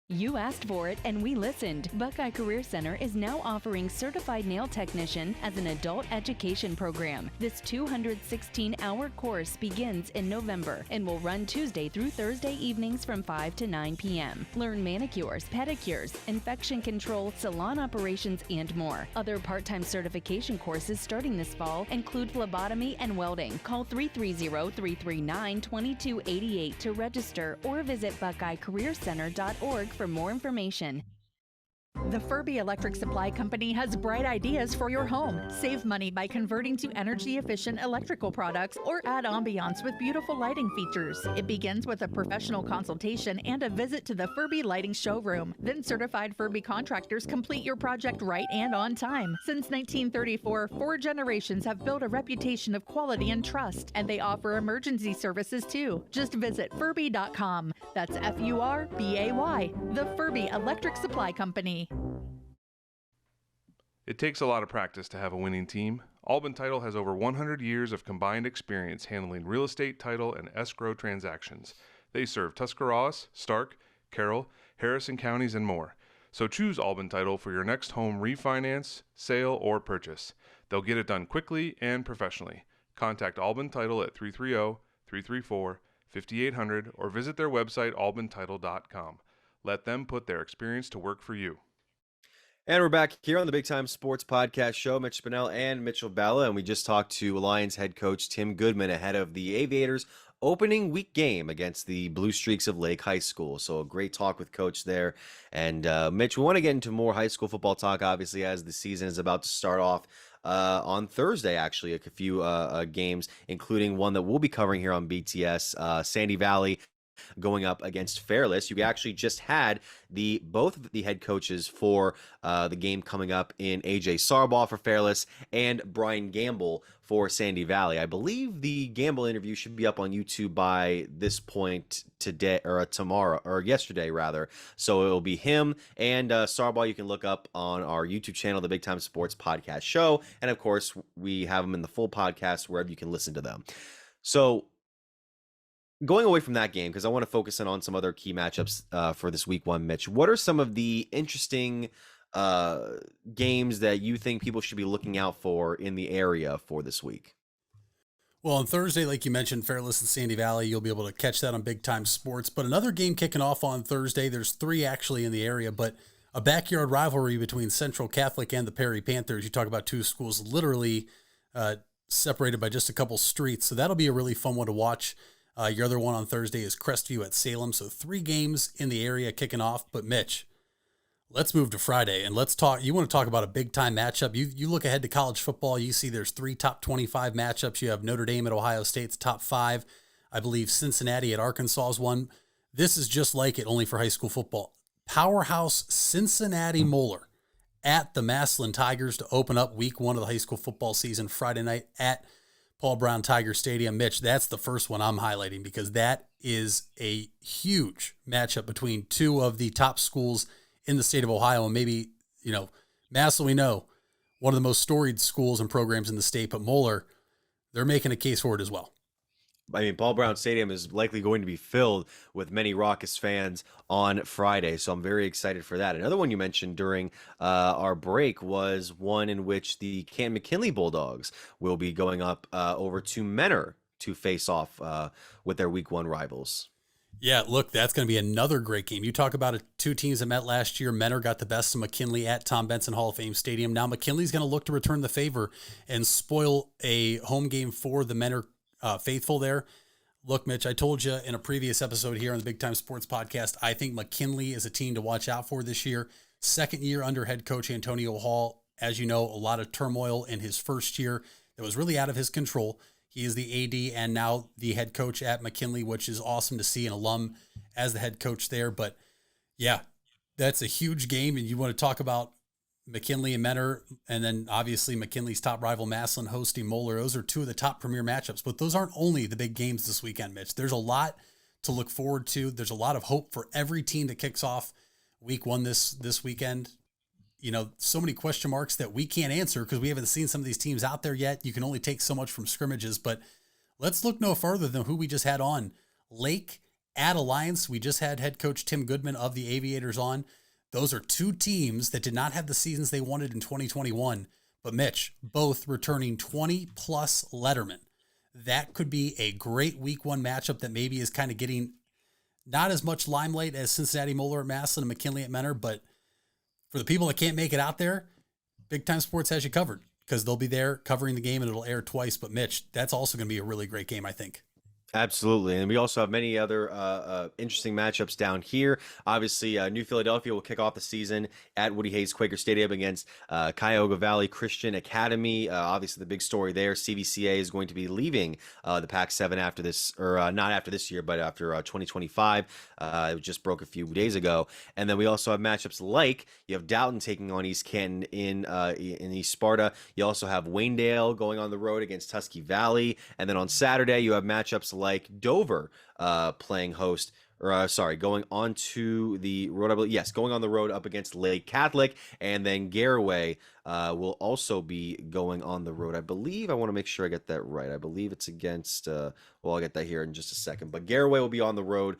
You asked for it and we listened. Buckeye Career Center is now offering Certified Nail Technician as an adult education program. This 216-hour course begins in November and will run Tuesday through Thursday evenings from 5 to 9 p.m. Learn manicures, pedicures, infection control, salon operations, and more. Other part-time certification courses starting this fall include phlebotomy and welding. Call 330-339-2288 to register or visit BuckeyeCareerCenter.org for more information. The Furby Electric Supply Company has bright ideas for your home. Save money by converting to energy-efficient electrical products or add ambiance with beautiful lighting features. It begins with a professional consultation and a visit to the Furby Lighting Showroom. Then certified Furby contractors complete your project right and on time. Since 1934, 4 generations have built a reputation of quality and trust, and they offer emergency services too. Just visit Furby.com. That's F-U-R-B-A-Y. The Furby Electric Supply Company. It takes a lot of practice to have a winning team. Albin Title has over 100 years of combined experience handling real estate, title, and escrow transactions. They serve Tuscarawas, Stark, Carroll, Harrison counties, and more. So choose Albin Title for your next home refinance, sale, or purchase. They'll get it done quickly and professionally. Contact Albin Title at 330-334-5800 or visit their website albintitle.com. Let them put their experience to work for you. And we're back here on the Big Time Sports Podcast Show. Mitch Spinell and Mitchell Balla, and we just talked to Alliance head coach Tim Goodman ahead of the Aviators opening week game against the Blue Streaks of Lake High School. So a great talk with Coach there. And Mitch, we want to get into more high school football talk, obviously, as the season is about to start off on Thursday, actually, a few games, including one that we'll be covering here on BTS, Sandy Valley going up against Fairless. You actually just had both of the head coaches for the game coming up in AJ Sarbaugh for Fairless and Brian Gamble for Sandy Valley. I believe the Gamble interview should be up on YouTube by this point today or tomorrow or yesterday rather. So it'll be him and Sarbaugh. You can look up on our YouTube channel, the Big Time Sports Podcast Show, and of course we have them in the full podcast wherever you can listen to them. So going away from that game, because I want to focus in on some other key matchups for this week one, Mitch, what are some of the interesting games that you think people should be looking out for in the area for this week? Well, on Thursday, like you mentioned, Fairless and Sandy Valley, you'll be able to catch that on Big Time Sports. But another game kicking off on Thursday, there's 3 actually in the area, but a backyard rivalry between Central Catholic and the Perry Panthers. You talk about 2 schools literally separated by just a couple streets. So that'll be a really fun one to watch. Your other one on Thursday is Crestview at Salem. So 3 games in the area kicking off. But Mitch, let's move to Friday and let's talk. You want to talk about a big time matchup. You look ahead to college football. You see there's 3 top 25 matchups. You have Notre Dame at Ohio State's top 5. I believe Cincinnati at Arkansas is one. This is just like it, only for high school football. Powerhouse Cincinnati Moeller at the Massillon Tigers to open up week 1 of the high school football season Friday night at Paul Brown Tiger Stadium. Mitch, that's the first one I'm highlighting because that is a huge matchup between 2 of the top schools in the state of Ohio. And maybe, Massillon, we know, one of the most storied schools and programs in the state, but Moeller, they're making a case for it as well. I mean, Paul Brown Stadium is likely going to be filled with many raucous fans on Friday, so I'm very excited for that. Another one you mentioned during our break was one in which the Canton McKinley Bulldogs will be going up over to Menor to face off with their week 1 rivals. Yeah, look, that's going to be another great game. You talk about 2 teams that met last year. Menor got the best of McKinley at Tom Benson Hall of Fame Stadium. Now McKinley's going to look to return the favor and spoil a home game for the Menor faithful there. Look, Mitch, I told you in a previous episode here on the Big Time Sports Podcast, I think McKinley is a team to watch out for this year. 2nd year under head coach Antonio Hall. as you know, a lot of turmoil in his first year that was really out of his control. He is the AD and now the head coach at McKinley, which is awesome to see an alum as the head coach there. But yeah, that's a huge game. And you want to talk about McKinley and Mentor, and then obviously McKinley's top rival Massillon hosting Moeller. Those are two of the top premier matchups, but those aren't only the big games this weekend, Mitch. There's a lot to look forward to. There's a lot of hope for every team that kicks off week one this weekend. You know, so many question marks that we can't answer because we haven't seen some of these teams out there yet. You can only take so much from scrimmages, but let's look no further than who we just had on. Lake at Alliance. We just had head coach Tim Goodman of the Aviators on. Those are two teams that did not have the seasons they wanted in 2021, but Mitch, both returning 20-plus lettermen. That could be a great week one matchup that maybe is kind of getting not as much limelight as Cincinnati Moeller at Massillon and McKinley at Mentor, but for the people that can't make it out there, Big Time Sports has you covered because they'll be there covering the game and it'll air twice. But Mitch, that's also going to be a really great game, I think. Absolutely. And we also have many other interesting matchups down here. Obviously, New Philadelphia will kick off the season at Woody Hayes Quaker Stadium against Cuyahoga Valley Christian Academy. Obviously, the big story there, CVCA is going to be leaving the Pac-7 after this, or not after this year, but after 2025. It just broke a few days ago. And then we also have matchups like you have Dalton taking on East Canton in East Sparta. You also have Waynedale going on the road against Tusky Valley. And then on Saturday, you have matchups like Dover playing host, or going on to the road. Going on the road up against Lake Catholic, and then Garaway will also be going on the road. I believe, I want to make sure I get that right. I believe it's against, I'll get that here in just a second. But Garaway will be on the road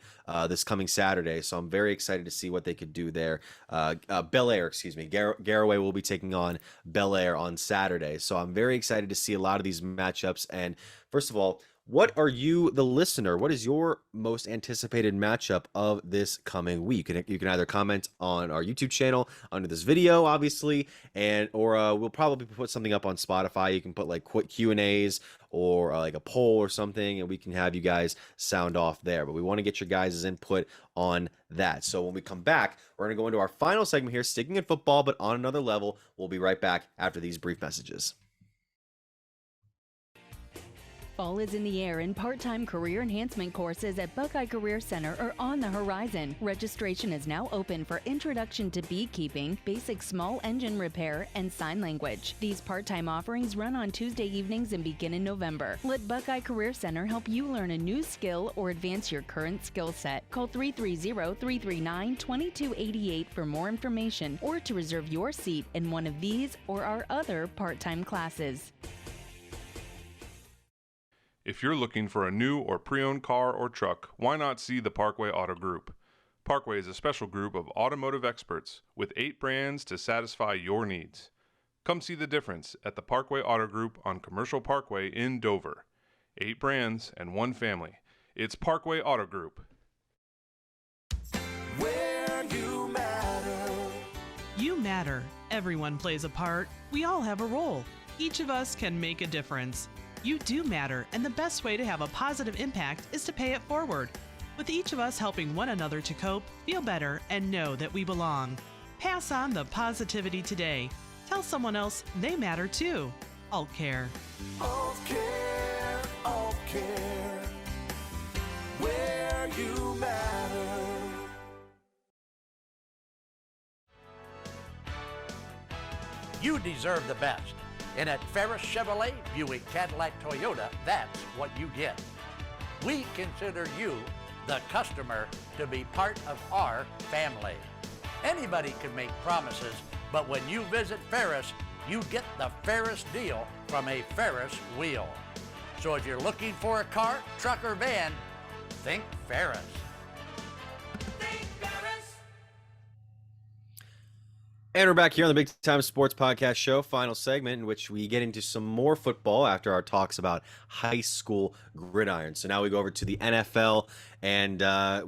this coming Saturday, so I'm very excited to see what they could do there. Bel Air, Garaway will be taking on Bel Air on Saturday, so I'm very excited to see a lot of these matchups. And first of all, what are you, the listener, what is your most anticipated matchup of this coming week? You can either comment on our YouTube channel under this video, obviously, or we'll probably put something up on Spotify. You can put like quick Q&As or like a poll or something, and we can have you guys sound off there. But we want to get your guys' input on that. So when we come back, we're going to go into our final segment here, sticking in football, but on another level. We'll be right back after these brief messages. Fall is in the air and part-time career enhancement courses at Buckeye Career Center are on the horizon. Registration is now open for Introduction to Beekeeping, Basic Small Engine Repair, and Sign Language. These part-time offerings run on Tuesday evenings and begin in November. Let Buckeye Career Center help you learn a new skill or advance your current skill set. Call 330-339-2288 for more information or to reserve your seat in one of these or our other part-time classes. If you're looking for a new or pre-owned car or truck, why not see the Parkway Auto Group? Parkway is a special group of automotive experts with 8 brands to satisfy your needs. Come see the difference at the Parkway Auto Group on Commercial Parkway in Dover. 8 brands and 1 family. It's Parkway Auto Group. Where you matter. You matter. Everyone plays a part. We all have a role. Each of us can make a difference. You do matter, and the best way to have a positive impact is to pay it forward. With each of us helping one another to cope, feel better, and know that we belong. Pass on the positivity today. Tell someone else they matter too. Alt Care. Alt Care, Alt Care. Where you matter. You deserve the best. And at Ferris Chevrolet, Buick, Cadillac, Toyota, that's what you get. We consider you, the customer, to be part of our family. Anybody can make promises, but when you visit Ferris, you get the Ferris deal from a Ferris wheel. So if you're looking for a car, truck, or van, think Ferris. And we're back here on the Big Time Sports Podcast Show, final segment in which we get into some more football after our talks about high school gridiron. So now we go over to the NFL, and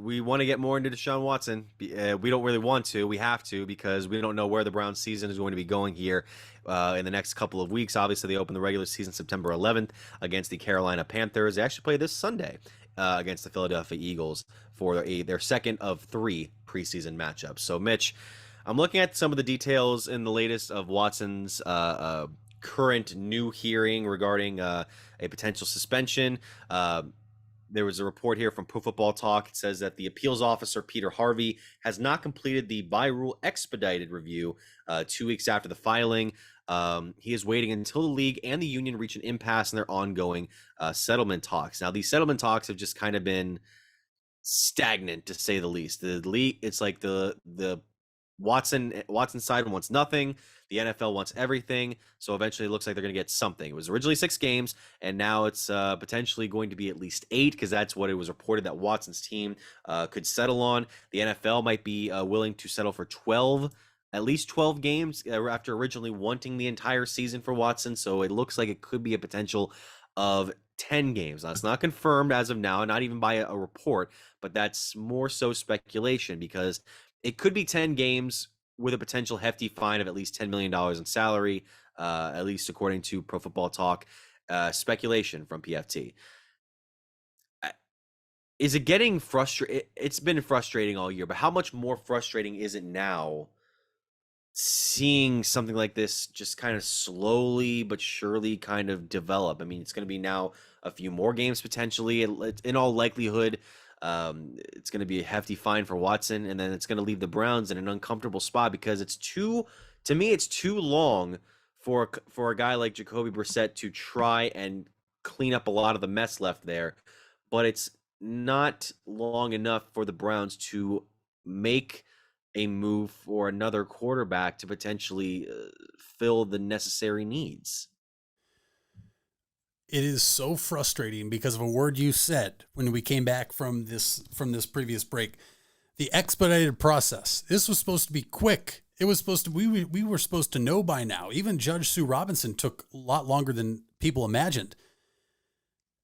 we want to get more into Deshaun Watson. We don't really want to. We have to, because we don't know where the Browns season is going to be going here in the next couple of weeks. Obviously, they open the regular season September 11th against the Carolina Panthers. They actually play this Sunday against the Philadelphia Eagles for their second of 3 preseason matchups. So, Mitch, I'm looking at some of the details in the latest of Watson's current new hearing regarding a potential suspension. There was a report here from Pro Football Talk. It says that the appeals officer, Peter Harvey, has not completed the by rule expedited review 2 weeks after the filing. He is waiting until the league and the union reach an impasse in their ongoing settlement talks. Now, these settlement talks have just kind of been stagnant, to say the least. The league, it's like the Watson side wants nothing. The NFL wants everything. So eventually it looks like they're going to get something. It was originally 6 games, and now it's potentially going to be at least 8, because that's what it was reported that Watson's team could settle on. The NFL might be willing to settle for at least 12 games after originally wanting the entire season for Watson. So it looks like it could be a potential of 10 games. Now, it's not confirmed as of now, not even by a report, but that's more so speculation, because it could be 10 games with a potential hefty fine of at least $10 million in salary, at least according to Pro Football Talk, speculation from PFT. Is it getting frustrating? It's been frustrating all year, but how much more frustrating is it now seeing something like this just kind of slowly but surely kind of develop? I mean, it's going to be now a few more games potentially. In all likelihood, it's going to be a hefty fine for Watson, and then it's going to leave the Browns in an uncomfortable spot, because it's too long for a guy like Jacoby Brissett to try and clean up a lot of the mess left there, but it's not long enough for the Browns to make a move for another quarterback to potentially fill the necessary needs. It is so frustrating because of a word you said when we came back from this previous break. The expedited process. This was supposed to be quick. It was supposed to, we were supposed to know by now. Even Judge Sue Robinson took a lot longer than people imagined.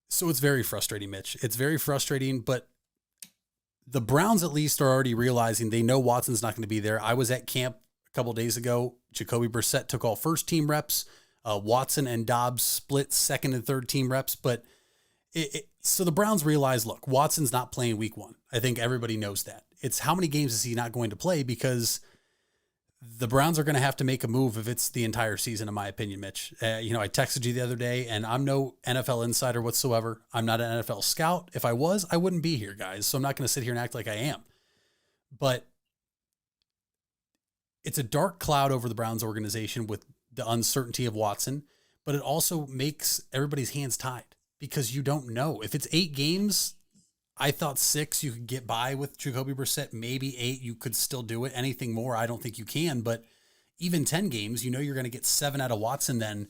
So it's very frustrating, Mitch. It's very frustrating, but the Browns at least are already realizing they know Watson's not going to be there. I was at camp a couple of days ago. Jacoby Brissett took all first team reps. Watson and Dobbs split second and third team reps. But so the Browns realize, look, Watson's not playing week 1. I think everybody knows that. It's how many games is he not going to play, because the Browns are going to have to make a move if it's the entire season, in my opinion, Mitch. I texted you the other day, and I'm no NFL insider whatsoever. I'm not an NFL scout. If I was, I wouldn't be here, guys. So I'm not going to sit here and act like I am. But it's a dark cloud over the Browns organization with the uncertainty of Watson, but it also makes everybody's hands tied, because you don't know. If it's 8 games, I thought 6 you could get by with Jacoby Brissett. Maybe 8 you could still do it. Anything more, I don't think you can. But even 10 games, you're going to get 7 out of Watson then.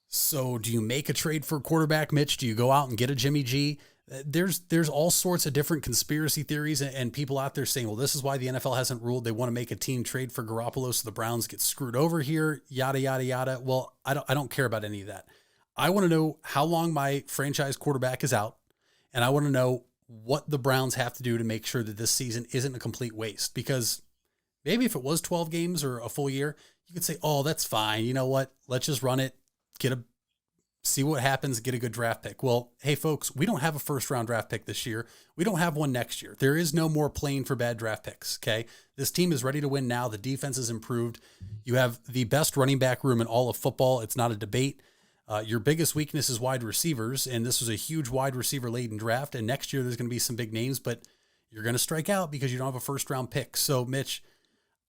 So do you make a trade for a quarterback, Mitch? Do you go out and get a Jimmy G? There's all sorts of different conspiracy theories and people out there saying, well, this is why the NFL hasn't ruled. They want to make a team trade for Garoppolo so the Browns get screwed over here, yada, yada, yada. Well, I don't care about any of that. I want to know how long my franchise quarterback is out, and I want to know what the Browns have to do to make sure that this season isn't a complete waste. Because maybe if it was 12 games or a full year, you could say, oh, that's fine. You know what? Let's just run it, see what happens, get a good draft pick. Well, hey, folks, we don't have a first-round draft pick this year. We don't have one next year. There is no more playing for bad draft picks, okay? This team is ready to win now. The defense is improved. You have the best running back room in all of football. It's not a debate. Your biggest weakness is wide receivers, and this was a huge wide receiver-laden draft, and next year there's going to be some big names, but you're going to strike out because you don't have a first-round pick. So, Mitch,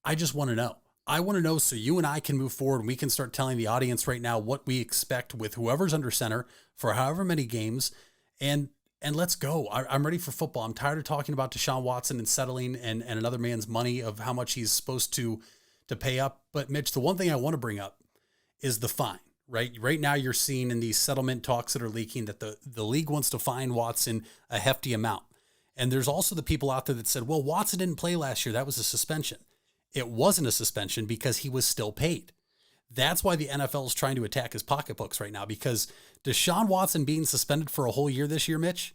I just want to know. I want to know so you and I can move forward and we can start telling the audience right now what we expect with whoever's under center for however many games, and let's go. I'm ready for football. I'm tired of talking about Deshaun Watson and settling and another man's money of how much he's supposed to pay up. But, Mitch, the one thing I want to bring up is the fine. Right now you're seeing in these settlement talks that are leaking that the league wants to fine Watson a hefty amount. And there's also the people out there that said, well, Watson didn't play last year. That was a suspension. It wasn't a suspension because he was still paid. That's why the NFL is trying to attack his pocketbooks right now, because Deshaun Watson being suspended for a whole year this year, Mitch,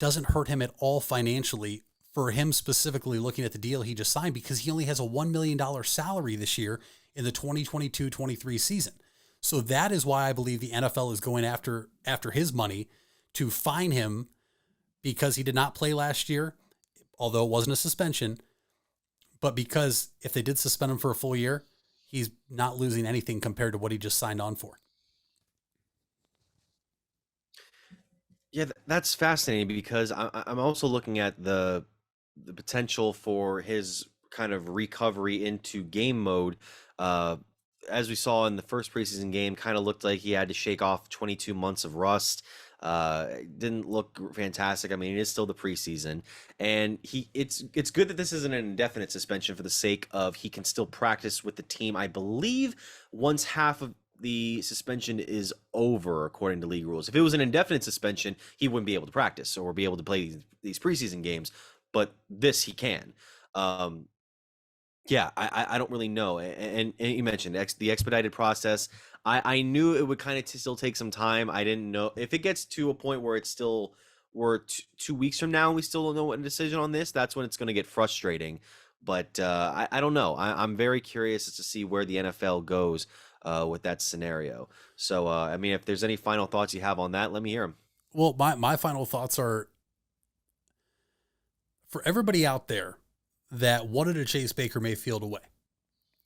doesn't hurt him at all financially for him specifically looking at the deal he just signed, because he only has a $1 million salary this year in the 2022-23 season. So that is why I believe the NFL is going after his money to fine him, because he did not play last year, although it wasn't a suspension. but because if they did suspend him for a full year, he's not losing anything compared to what he just signed on for. Yeah, that's fascinating because I'm also looking at the potential for his kind of recovery into game mode. Uh, as we saw in the first preseason game, kind of looked like he had to shake off 22 months of rust. Didn't look fantastic. I mean, it is still the preseason, and it's good that this isn't an indefinite suspension for the sake of he can still practice with the team. I believe once half of the suspension is over, according to league rules. If it was an indefinite suspension, he wouldn't be able to practice or be able to play these preseason games. But this he can. Yeah, I don't really know. And you mentioned the expedited process. I knew it would kind of still take some time. I didn't know if it gets to a point where it's still we're 2 weeks from now and we still don't know what a decision on this. That's when it's going to get frustrating. But I don't know. I'm very curious as to see where the NFL goes with that scenario. So, I mean, if there's any final thoughts you have on that, let me hear them. Well, my final thoughts are for everybody out there that wanted to chase Baker Mayfield away.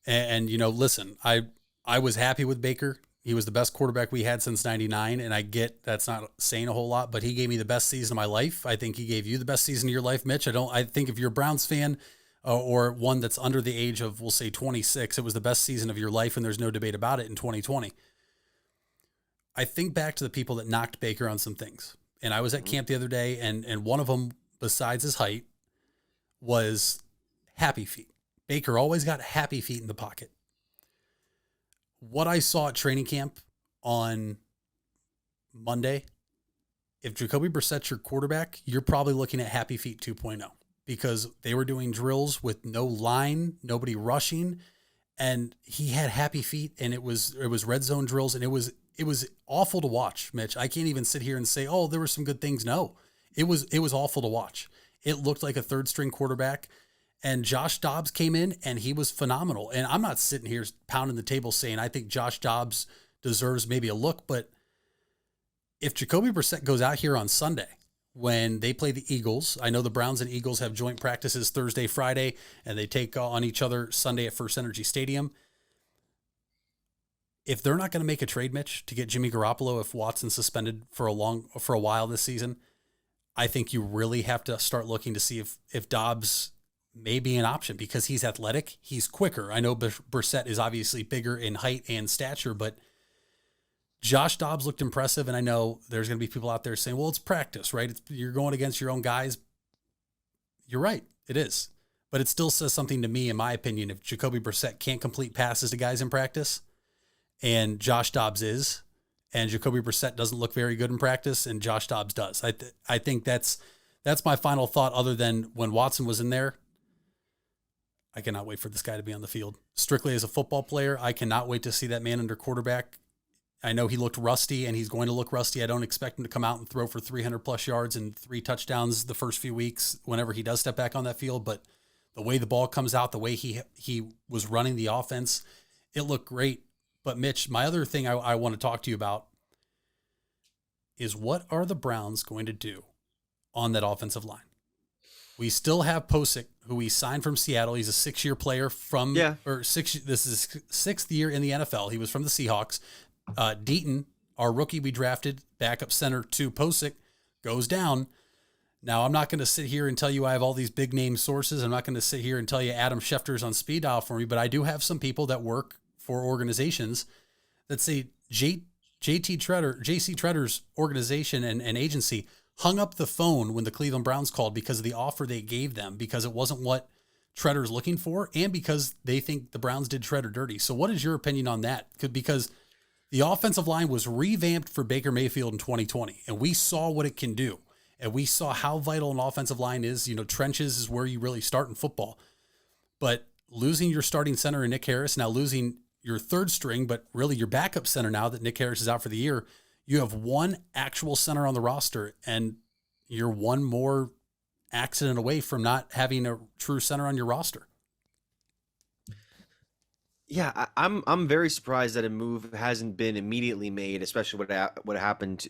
And you know, listen, I was happy with Baker. He was the best quarterback we had since 99. And I get that's not saying a whole lot, but he gave me the best season of my life. I think he gave you the best season of your life, Mitch. I think if you're a Browns fan or one that's under the age of, we'll say 26, it was the best season of your life. And there's no debate about it in 2020. I think back to the people that knocked Baker on some things. And I was at camp the other day and one of them, besides his height, was happy feet. Baker always got happy feet in the pocket. What I saw at training camp on Monday, if Jacoby Brissett's your quarterback, you're probably looking at happy feet 2.0 because they were doing drills with no line, nobody rushing, and he had happy feet, and it was red zone drills, and it was awful to watch, Mitch. I can't even sit here and say, oh, there were some good things. No, it was awful to watch. It looked like a third string quarterback. And Josh Dobbs came in and he was phenomenal. And I'm not sitting here pounding the table saying I think Josh Dobbs deserves maybe a look, but if Jacoby Brissett goes out here on Sunday when they play the Eagles, I know the Browns and Eagles have joint practices Thursday, Friday, and they take on each other Sunday at First Energy Stadium. If they're not going to make a trade, Mitch, to get Jimmy Garoppolo if Watson's suspended for a while this season, I think you really have to start looking to see if Dobbs may be an option because he's athletic. He's quicker. I know Brissett is obviously bigger in height and stature, but Josh Dobbs looked impressive. And I know there's going to be people out there saying, well, it's practice, right? You're going against your own guys. You're right. It is. But it still says something to me, in my opinion, if Jacoby Brissett can't complete passes to guys in practice and Josh Dobbs is, and Jacoby Brissett doesn't look very good in practice and Josh Dobbs does. I think that's my final thought other than when Watson was in there. I cannot wait for this guy to be on the field. Strictly as a football player, I cannot wait to see that man under quarterback. I know he looked rusty, and he's going to look rusty. I don't expect him to come out and throw for 300-plus yards and 3 touchdowns the first few weeks whenever he does step back on that field. But the way the ball comes out, the way he was running the offense, it looked great. But, Mitch, my other thing I want to talk to you about is what are the Browns going to do on that offensive line? We still have Posick, who we signed from Seattle. He's a 6-year player this is his 6th year in the NFL. He was from the Seahawks. Deaton, our rookie we drafted, backup center to Posick, goes down. Now, I'm not going to sit here and tell you I have all these big name sources. I'm not going to sit here and tell you Adam Schefter's on speed dial for me, but I do have some people that work for organizations that say JC Tretter's organization and agency hung up the phone when the Cleveland Browns called because of the offer they gave them, because it wasn't what Tretter's looking for, and because they think the Browns did Tretter dirty. So what is your opinion on that? Because the offensive line was revamped for Baker Mayfield in 2020, and we saw what it can do. And we saw how vital an offensive line is. You know, trenches is where you really start in football. But losing your starting center in Nick Harris, now losing your third string, but really your backup center now that Nick Harris is out for the year, you have one actual center on the roster, and you're one more accident away from not having a true center on your roster. Yeah, I'm very surprised that a move hasn't been immediately made, especially what happened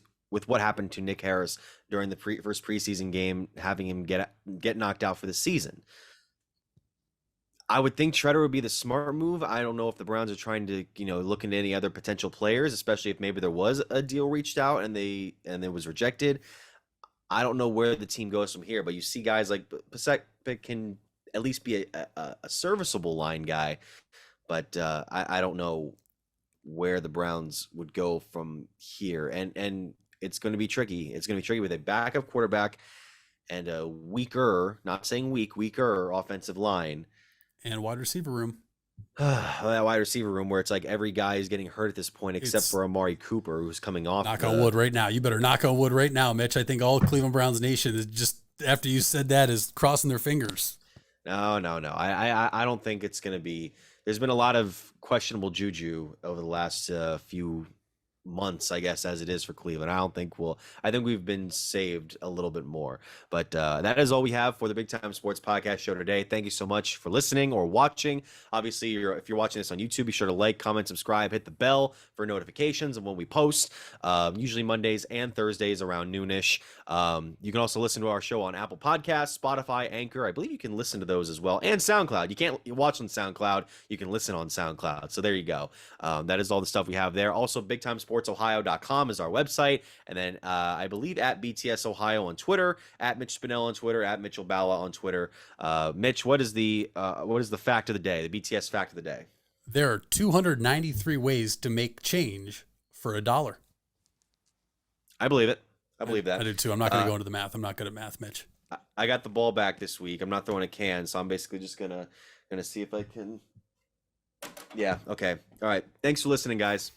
to Nick Harris during the first preseason game, having him get knocked out for the season. I would think Treader would be the smart move. I don't know if the Browns are trying to, look into any other potential players, especially if maybe there was a deal reached out and it was rejected. I don't know where the team goes from here, but you see guys like Pasek can at least be a serviceable line guy, but I don't know where the Browns would go from here, and it's going to be tricky. It's going to be tricky with a backup quarterback and a weaker offensive line and wide receiver room. That wide receiver room where it's like every guy is getting hurt at this point except for Amari Cooper, who's coming off. Knock on wood right now. You better knock on wood right now, Mitch. I think all Cleveland Browns Nation is just, after you said that, is crossing their fingers. No. I don't think it's going to be. There's been a lot of questionable juju over the last few months, I guess, as it is for Cleveland. I think we've been saved a little bit more. But that is all we have for the Big Time Sports Podcast show today. Thank you so much for listening or watching. Obviously, if you're watching this on YouTube, be sure to like, comment, subscribe, hit the bell for notifications of when we post, usually Mondays and Thursdays around noonish. You can also listen to our show on Apple Podcasts, Spotify, Anchor. I believe you can listen to those as well. And SoundCloud. You can't watch on SoundCloud. You can listen on SoundCloud. So there you go. That is all the stuff we have there. Also, BigTimeSportsOhio.com is our website. And then I believe at BTS Ohio on Twitter, at Mitch Spinell on Twitter, at Mitchell Balla on Twitter. Mitch, what is the fact of the day, the BTS fact of the day? There are 293 ways to make change for $1. I believe it. I believe that. I do too. I'm not going to go into the math. I'm not good at math, Mitch. I got the ball back this week. I'm not throwing a can, so I'm basically just gonna see if I can. Yeah. Okay. All right. Thanks for listening, guys.